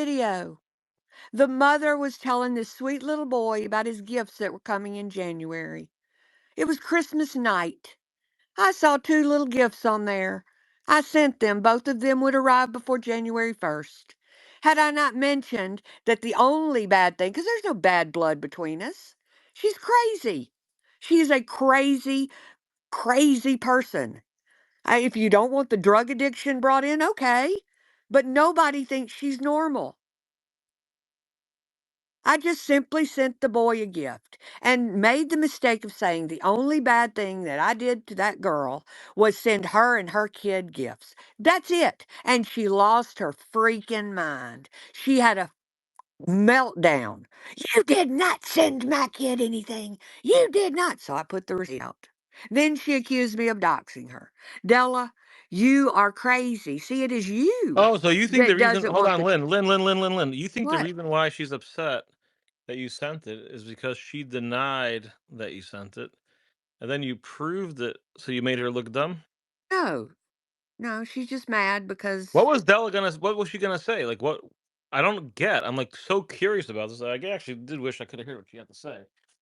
video. The mother was telling this sweet little boy about his gifts that were coming in January. It was Christmas night. I saw two little gifts on there. I sent them. Both of them would arrive before January 1st. Had I not mentioned that the only bad thing, because there's no bad blood between us, she's crazy. She is a crazy, crazy person. If you don't want the drug addiction brought in, okay. But nobody thinks she's normal. I just simply sent the boy a gift and made the mistake of saying the only bad thing that I did to that girl was send her and her kid gifts. That's it. And she lost her freaking mind. She had a meltdown. You did not send my kid anything. You did not. So I put the receipt out. Then she accused me of doxing her. Della, you are crazy. See, it is you Oh, so you think the that reason? doesn't Hold want on, the. Lynn. You think the What? reason why she's upset that you sent it is because she denied that you sent it, and then you proved it, so you made her look dumb? No. No, she's just mad What because was Della gonna what was she gonna say? Like, what I don't get. I'm, like, so curious about this. I actually did wish I coulda heard what she had to say,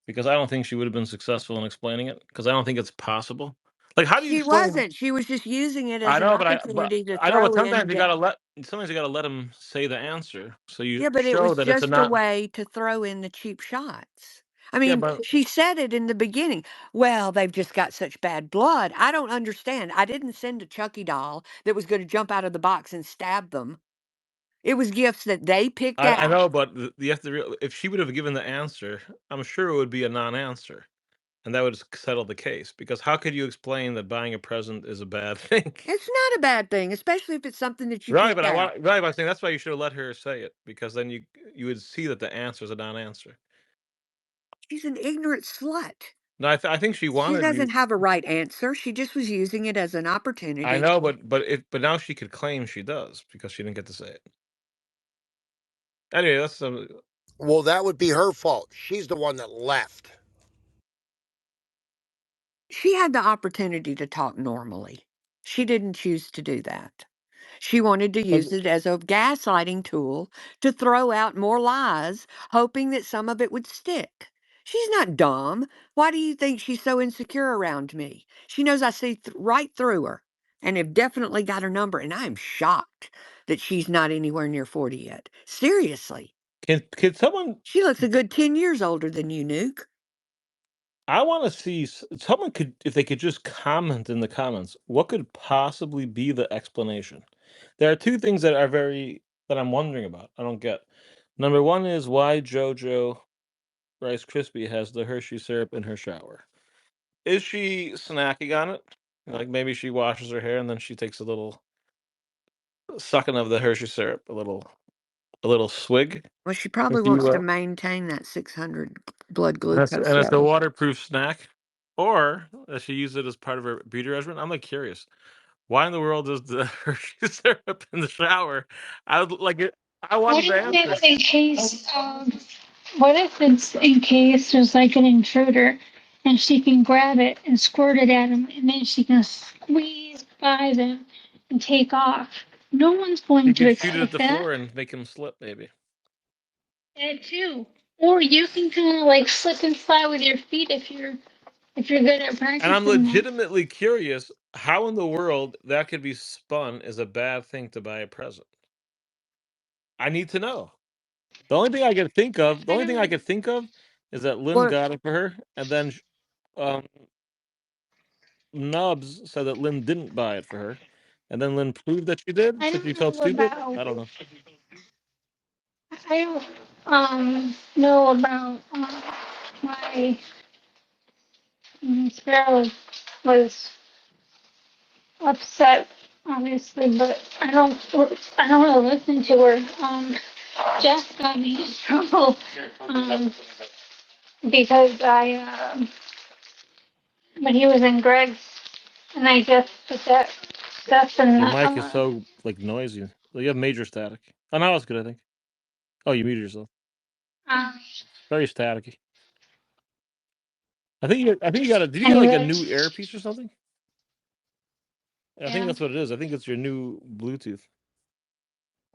because I don't think she would've been successful in explaining it. Because I don't think it's possible. Like, how do you she explain? wasn't. She was just using it as I an know, but opportunity to I know, but throw in that. sometimes you gotta let them say the answer, so you Yeah, but it show was that it's a just a not. way to throw in the cheap shots. I Yeah, mean, but she said it in the beginning. Well, they've just got such bad blood. I don't understand. I didn't send a Chucky doll that was going to jump out of the box and stab them. It was gifts that they picked I out. know, but you have to if she would have given the answer, I'm sure it would be a non-answer, and that would settle the case, because how could you explain that buying a present is a bad thing? It's not a bad thing, especially if it's something that you Right, picked but out. I'm saying that's why you should have let her say it, because then you would see that the answer is a non-answer. She's an ignorant slut. No, I think she She wanted you. doesn't have a right answer. She just was using it as an I opportunity. know, but now she could claim she does because she didn't get to say it. Anyway, that's Well, that would be her fault. She's the one that left. She had the opportunity to talk normally. She didn't choose to do that. She wanted to use it as a gaslighting tool to throw out more lies, hoping that some of it would stick. She's not dumb. Why do you think she's so insecure around me? She knows I see right through her and have definitely got her number, and I am shocked that she's not anywhere near 40 yet. Seriously. can someone. She looks a good 10 years older than you, Nuke. I want to see someone could, if they could just comment in the comments, what could possibly be the explanation. There are two things that I'm wondering about. I don't get. Number one is why JoJo Rice Krispie has the Hershey syrup in her shower. Is she snacking on it? Like, maybe she washes her hair and then she takes a little sucking of the Hershey syrup, a little swig. Well, she probably If wants you to maintain that 600 blood glucose and it's a level. waterproof snack, or does she use it as part of her beauty regimen? I'm like curious. Why in the world is the Hershey syrup in the shower? I would like it. I What wanted the if answer. it's in case what if it's in case there's like an intruder and she can grab it and squirt it at him and then she can squeeze by them and take off? No one's You going to could shoot it at expect the that. floor and make him slip, maybe. That too. Or you can kind of like slip and slide with your feet if you're good at And I'm practicing that. legitimately curious how in the world that could be spun as a bad thing to buy a present. I need to know. The I only thing I don't. could think of is that Lynn Well, got it for her, and then um, Nubs said that Lynn didn't buy it for her, and then Lynn proved that she did, I so she don't felt know stupid. about. I don't know. I don't know about my Sparrow was upset, obviously, but I don't really listen to her. Jeff got me in trouble because when he was in Greg's, and I just put that stuff in Your the mic is so like noisy. Like, you have major static. Oh, now it's good, I think. Oh, you muted yourself. uh, Very staticky. I think you got a. Did you get like a anyway, new earpiece or something? I think yeah. that's what it is. I think it's your new Bluetooth.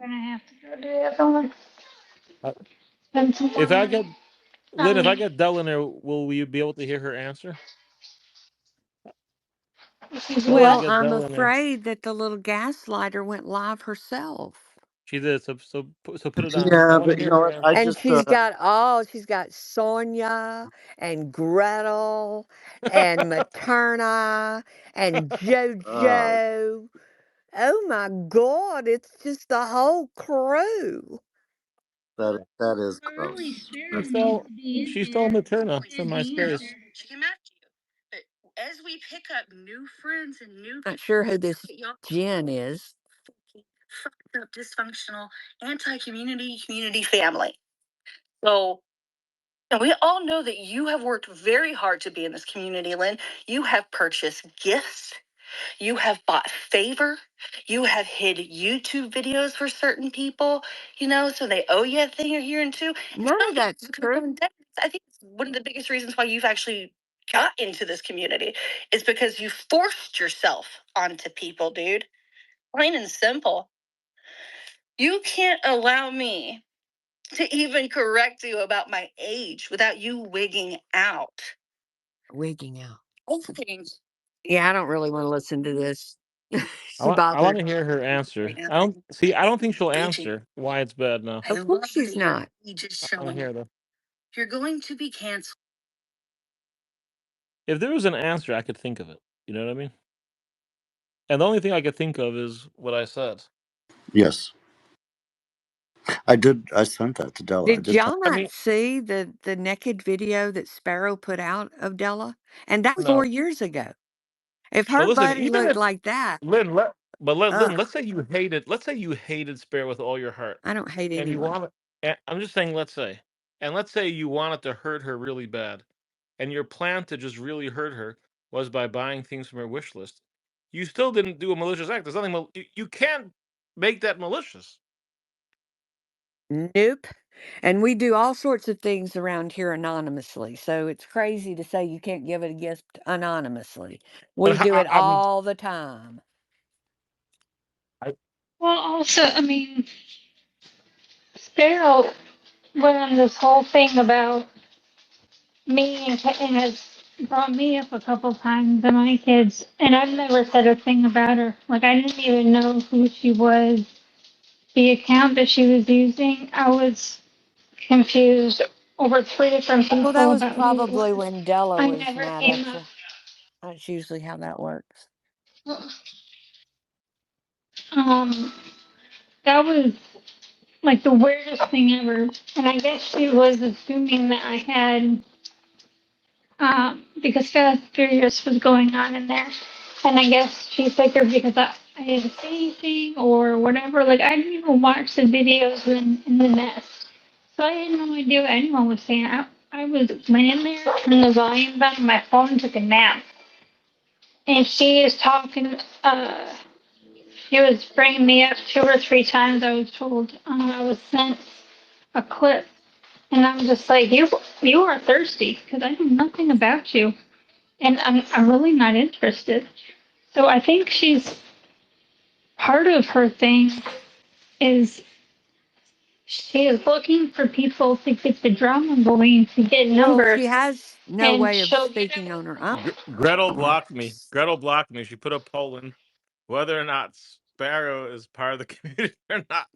Gonna have to go to the other one. Uh, Spend some more If I money get Lynn, on if I me. get Dell in there, will we be able to hear her answer? If you do Well, we what? Well, get I'm Dell in there. afraid that the little gaslighter went live herself. She did. So put it on. I Yeah, want to but you hear know her what? I answer. And just she's got Sonia and Gretel and Materna and uh JoJo. Oh my God, it's just the whole crew. that is But really, gross. She's Sparrow That's needs still to be in she's still here Materna as from the MySpace. answer. Not sure who this Jen is. None of that's true. Wigging out. Yeah, I don't really want to listen to this. I She want bothered. to hear her answer. I don't see. I don't think she'll answer why it's bad now. Of course she's not. I want to hear though. If there was an answer, I could think of it. You know what I mean? And the only thing I could think of is what I said. yes. I did. I sent that to Della. I Did did tell. y'all I not mean, see the naked video that Sparrow put out of Della? And that was no. 4 years ago. If But her listen, buddy even looked if like that, Lynn, Lynn, ugh, let's say you hated Spare with all your heart, I don't hate and you anyone. want to. I'm just saying, let's say you wanted to hurt her really bad, and your plan to just really hurt her was by buying things from her wish list. You still didn't do a malicious act. There's nothing. You can't make that malicious. Nope. And we do all sorts of things around here anonymously. So it's crazy to say you can't give a gift anonymously. But We do it I mean, all the time. I, Well, also, I mean, Sparrow went on this whole thing about me and has brought me up a couple times and my kids, and I've never said a thing about her. Like, I didn't even know who she was. The account that she was using, I was confused over three different Well, that people was about who it probably was. when Della I was never mad came at you. That's usually how that works. up. That was like the weirdest thing ever. And I guess she was assuming that I had, because Fast and Furious was going on in there. And I guess she figured because I didn't say anything or whatever. Like, I didn't even watch the videos in the nest. So I had no idea what anyone was saying. I was laying there, turned the volume down on my phone, and took a nap. And she is talking, she was bringing me up 2 or 3 times. I was told, I was sent a clip. And I'm just like, you are thirsty because I know nothing about you, and I'm really not interested. So I think she's part of her thing is she is looking for people to get the drama going to get Well, numbers, she has no and way of she'll get speaking on her own. Gretel blocked me. Gretel blocked me. She put a poll in whether or not Sparrow is part of the community or not,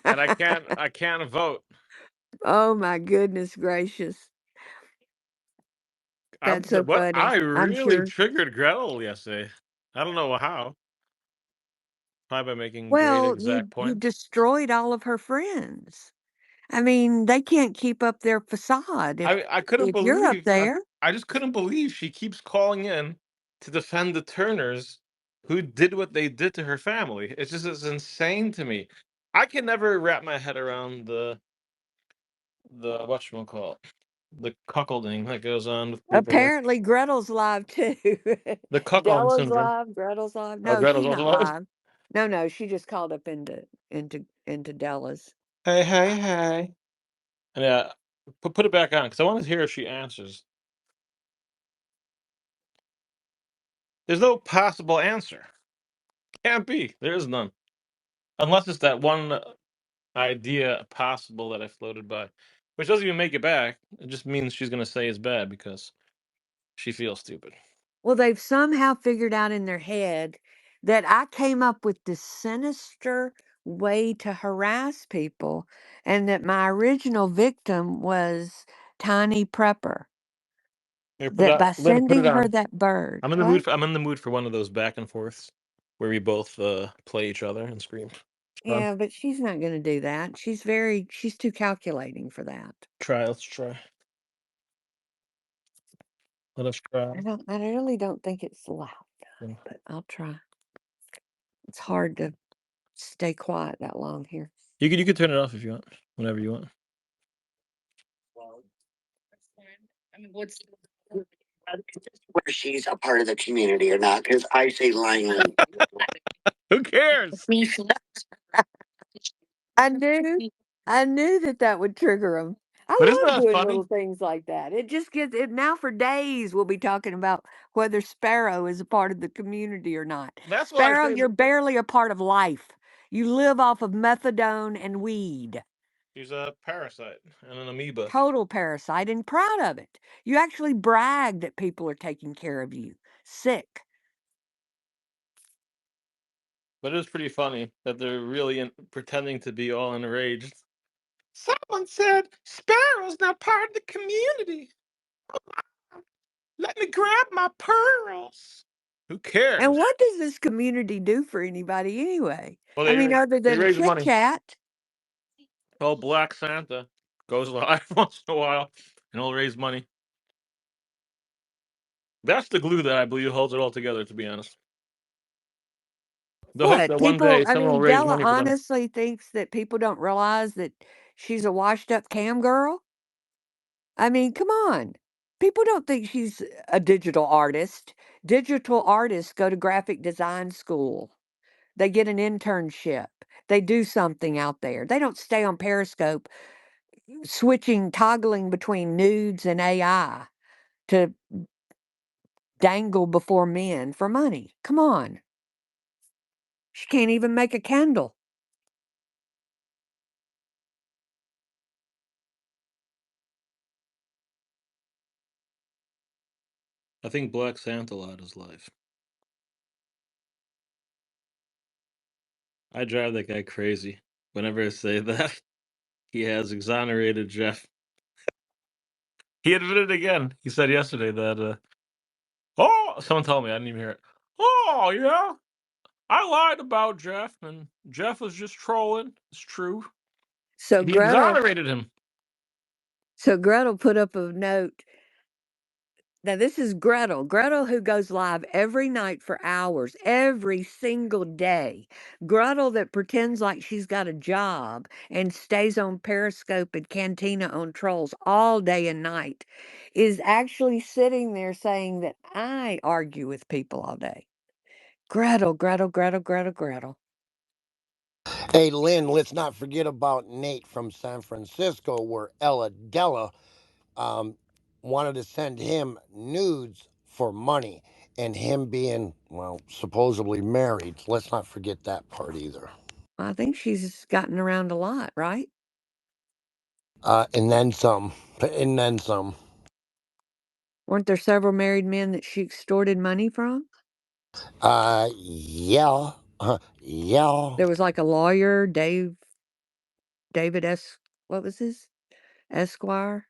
and I can't vote. Oh my goodness gracious. That's so funny. I I'm really sure. triggered Gretel yesterday. I don't know how. Probably by making great Well, exact you points. destroyed all of her friends. I mean, they can't keep up their facade I couldn't if you're up believe there. I just couldn't believe she keeps calling in to defend the Turners who did what they did to her family. It's insane to me. I can never wrap my head around the whatchamacallit, the cuckolding that goes on with people like Apparently, Gretel's live too. the cuckold Della's syndrome. live. Gretel's live. Oh, No, Gretel's she's also not live. live. No, she just called up into Della's. Hey, hey, hey. And yeah, put it back on because I want to hear if she answers. There's no possible answer. Can't be. There is none. Unless it's that one idea possible that I floated by, which doesn't even make it back. It just means she's going to say it's bad because she feels stupid. Well, they've somehow figured out in their head that I came up with this sinister way to harass people and that my original victim was Tiny Prepper. Here, That by Lynn, put it sending her on. that bird. I'm in the What? mood. I'm in the mood for one of those back and forths where we both play each other and scream. Fun. Yeah, but she's not going to do that. She's too calculating for that. Let's try. Let us try. I really don't think it's loud, Yeah. but I'll try. It's hard to stay quiet that long here. You could turn it off if you want, whenever you want. I mean, what's where she's a part of the community or not? Because I say Langland. Who cares? I knew that would trigger them. I But isn't love that doing funny? little things like that. It just gets it now for days. We'll be talking about whether Sparrow is a part of the community or not. That's why I Sparrow, say you're barely a part of life. You live off of methadone and weed. she's a parasite and an amoeba. Total parasite and proud of it. You actually brag that people are taking care of you. Sick. But it is pretty funny that they're really pretending to be all enraged. Someone said Sparrow's not part of the community. Let me grab my pearls. Who cares? And what does this community do for anybody anyway? Well, I mean, other they than raise chit money. chat. Oh, Black Santa goes live once in a while and he'll raise money. That's the glue that I believe holds it all together, to be honest. The hope What that one people? day I someone will mean, raise Della money for them. honestly thinks that people don't realize that she's a washed-up cam girl. I mean, come on. People don't think she's a digital artist. Digital artists go to graphic design school. They get an internship. They do something out there. They don't stay on Periscope toggling between nudes and AI to dangle before men for money. Come on. She can't even make a candle. I think Black Santa allowed his life. I drive that guy crazy. Whenever I say that, he has exonerated Jeff. He admitted again. He said yesterday that, someone told me, I didn't even hear it. Oh, yeah, I lied about Jeff, and Jeff was just trolling. It's true. So He Gretel exonerated him. put up a note. Now this is Gretel. Gretel who goes live every night for hours, every single day. Gretel that pretends like she's got a job and stays on Periscope and Cantina on Trolls all day and night is actually sitting there saying that I argue with people all day. Gretel, Gretel, Gretel, Gretel, Gretel. Hey, Lynn, let's not forget about Nate from San Francisco, where Ella Della wanted to send him nudes for money, and him being, well, supposedly married. Let's not forget that part either. I think she's gotten around a lot, right? And then some. And then some. Weren't there several married men that she extorted money from? Yeah. Yeah. There was like a lawyer, David what was his? Esquire.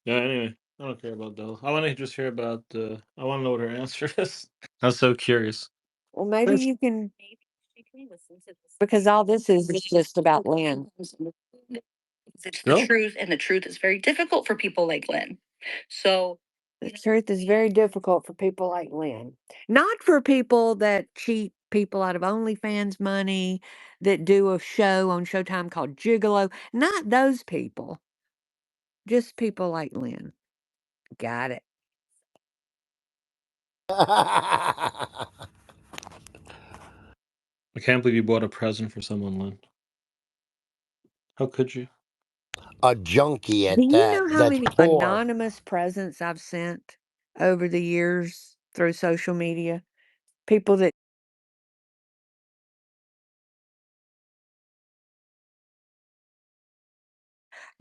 Yeah, anyway, I don't care about Della. I want to just hear about, I want to know what her answer is. I'm so curious. Well, maybe Thanks. you can, because all this is just about Lynn. It's the truth, and the truth is very difficult for people like Lynn. So The truth is very difficult for people like Lynn. Not for people that cheat people out of OnlyFans money, that do a show on Showtime called Gigolo. Not those people. Just people like Lynn. Got it. I can't believe you bought a present for someone, Lynn. How could you? A junkie Do at you that. know how That's many poor. anonymous presents I've sent over the years through social media? People that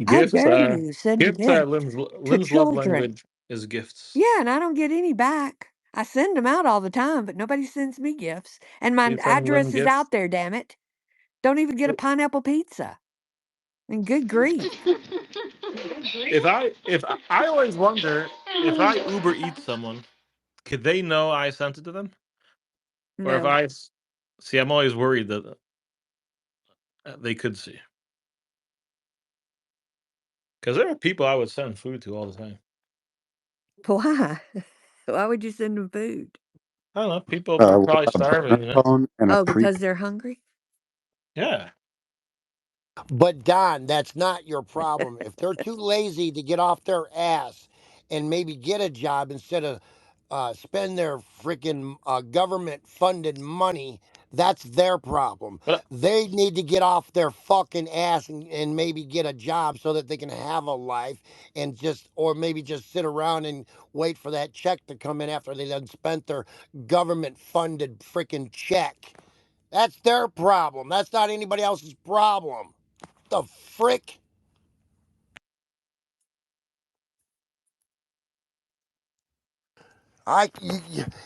how Gifts dare are you send gifts are gifts to Lynn's love children? language is gifts. Yeah, and I don't get any back. I send them out all the time, but nobody sends me gifts. And Do my you send Lynn address is gifts? out there, damn it. Don't even get a pineapple pizza. And good grief. If I always wonder if I Uber Eats someone, could they know I sent it to them? Or if No. I see, I'm always worried that they could see. Because there are people I would send food to all the time. Why? Why would you send them food? I don't know. People are What probably about a burner starving, you know? phone and a Oh, pre? because they're hungry? Yeah. But Don, that's not your problem. If they're too lazy to get off their ass and maybe get a job instead of spend their freaking government-funded money, that's their problem. But They need to get off their fucking ass and maybe get a job so that they can have a life and just, or maybe just sit around and wait for that check to come in after they done spent their government-funded freaking check. That's their problem. That's not anybody else's problem. The frick?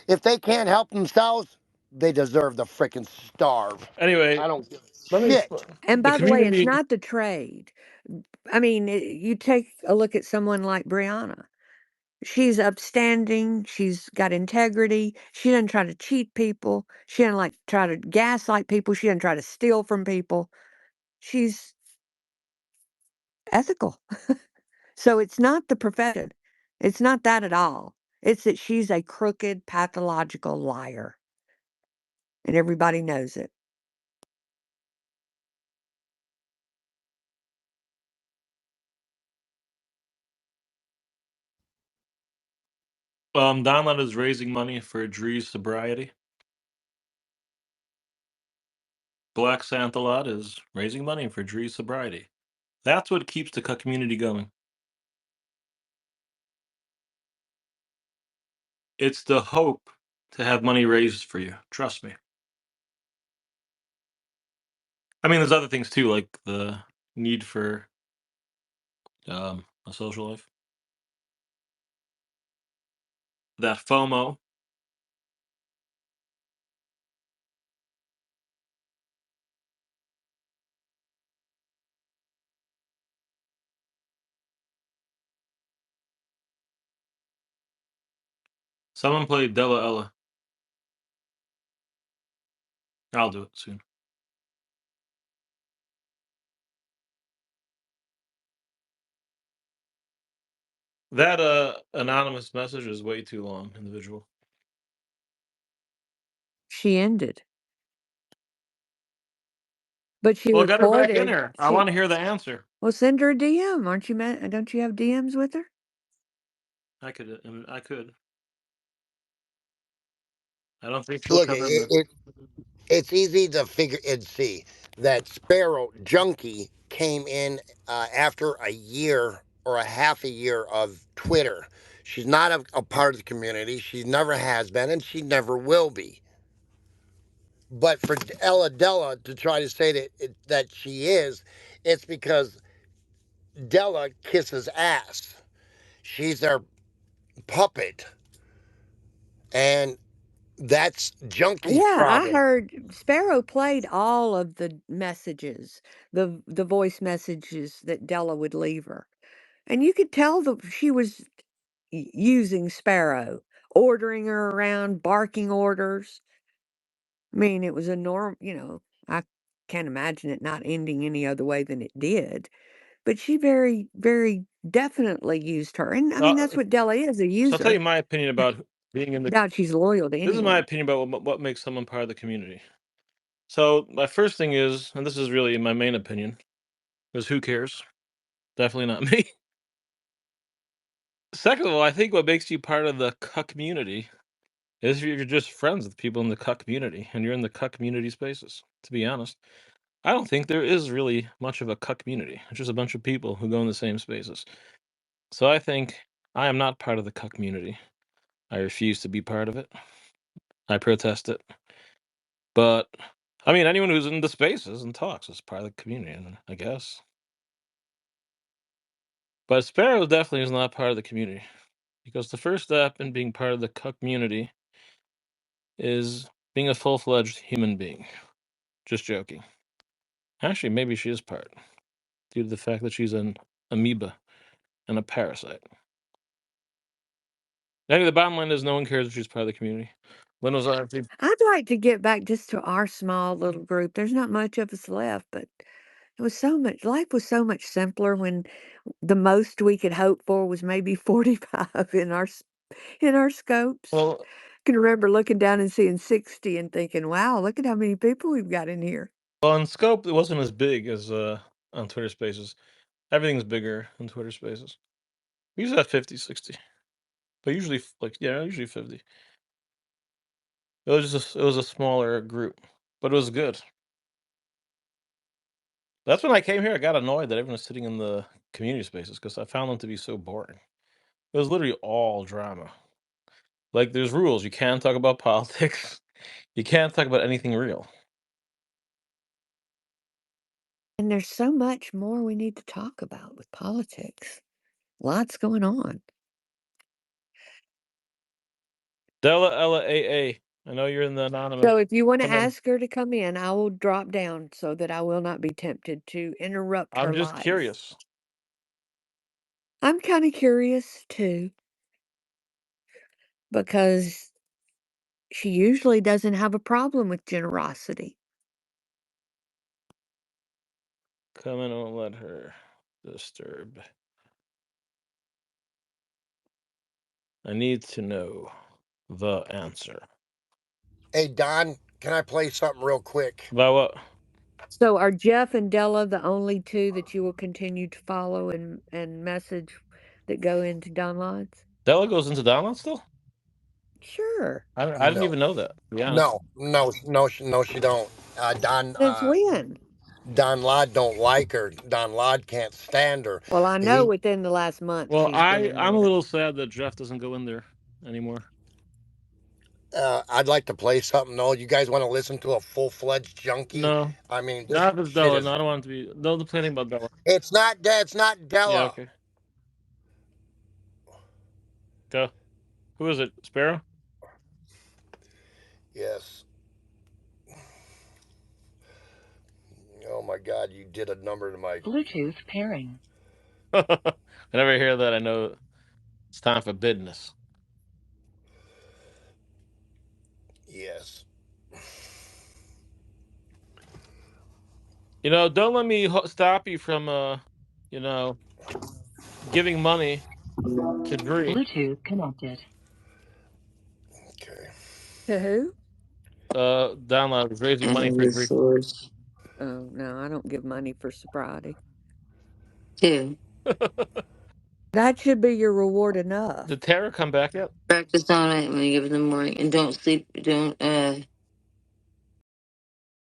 If they can't help themselves, they deserve to frickin' starve. anyway, I don't give let a me shit. explain. And The by the way, it's community, not the trade. I mean, you take a look at someone like Brianna. She's upstanding. She's got integrity. She doesn't try to cheat people. She doesn't like try to gaslight people. She doesn't try to steal from people. She's ethical. So it's not the profession. It's not that at all. It's that she's a crooked, pathological liar, and everybody knows it. Donlet is raising money for Dree's sobriety. Black Santa Lot is raising money for Dree's sobriety. That's what keeps the community going. It's the hope to have money raised for you. Trust me. I mean, there's other things too, like the need for a social life. That FOMO. Someone played Della Ella. I'll do it soon. That anonymous message is way too long, individual. She ended. But she Well, get her back in reported here. I want to hear the answer. well, send her a DM. Aren't you don't you have DMs with her? I could. I could. I don't think she'll Look, come in there. it's easy to figure and see that Sparrow Junkie came in after a year or a half a year of Twitter. She's not a part of the community. She never has been, and she never will be. But for Ella Della to try to say that she is, it's because Della kisses ass. She's their puppet, and that's Junkie's Yeah, I problem. heard Sparrow played all of the messages, the voice messages that Della would leave her. And you could tell that she was using Sparrow, ordering her around, barking orders. I mean, it was a I can't imagine it not ending any other way than it did. But she very, very definitely used her. And I mean, Uh, that's what Della is, a so I'll tell user. you my opinion about being in the. Doubt she's loyal to This is my anyone. opinion about what makes someone part of the community. So my first thing is, and this is really my main opinion, is who cares? Definitely not me. Second of all, I think what makes you part of the cuck community is if you're just friends with people in the cuck community and you're in the cuck community spaces. To be honest, I don't think there is really much of a cuck community. It's just a bunch of people who go in the same spaces. So I think I am not part of the cuck community. I refuse to be part of it. I protest it. But I mean, anyone who's in the spaces and talks is part of the community, I guess. But Sparrow definitely is not part of the community, because the first step in being part of the community is being a full-fledged human being. Just joking. Actually, maybe she is part, due to the fact that she's an amoeba and a parasite. Anyway, the bottom line is no one cares if she's part of the community. Lynn was actually, I'd like to get back just to our small little group. There's not much of us left, but it was so much life was so much simpler when the most we could hope for was maybe 45 in our scopes. well, Can remember looking down and seeing 60 and thinking, "Wow, look at how many people we've got in here." on Scope, it wasn't as big as on Twitter Spaces. Everything's bigger on Twitter Spaces. We usually have 50, 60. But usually, usually 50. It was a smaller group, but it was good. That's when I came here. I got annoyed that everyone was sitting in the community spaces because I found them to be so boring. It was literally all drama. Like, there's rules. You can't talk about politics. You can't talk about anything real. And there's so much more we need to talk about with politics. Lots going on. Della Ella AA. I know you're in the anonymous. So if you want to Come in. ask her to come in, I will drop down so that I will not be tempted to interrupt I'm her just life. curious. I'm kind of curious too, because she usually doesn't have a problem with generosity. Come in, I won't let her disturb. I need to know the answer. Hey, Don, can I play something real quick? About what? So are Jeff and Della the only two that you will continue to follow and message that go into downloads? Della goes into download still? Sure. I didn't No, even know that, to be honest. no, she don't. Since when? Don Lod don't like her. Don Lod can't stand her. Well, I know He, within the last month Well, she's been in I'm a there. little sad that Jeff doesn't go in there anymore. I'd like to play something though. You guys want to listen to a full-fledged junkie? No. I mean, this Not if it's shit Della. is. No, I don't want it to be. No, the planning about Della. It's not. It's not Yeah, Della. okay. Go. Who is it? Sparrow? Yes. Oh my God! You did a number to my. Bluetooth pairing. Whenever I hear that, I know it's time for business. Yes. You know, don't let me stop you from, giving money to Dree. Bluetooth connected. Okay. To who? Download, raising money for Dree. Oh, no, I don't give money for sobriety. 2. That should be your reward enough. Did Tara come back yet? Practice all night when you give it in the morning. And don't sleep. Don't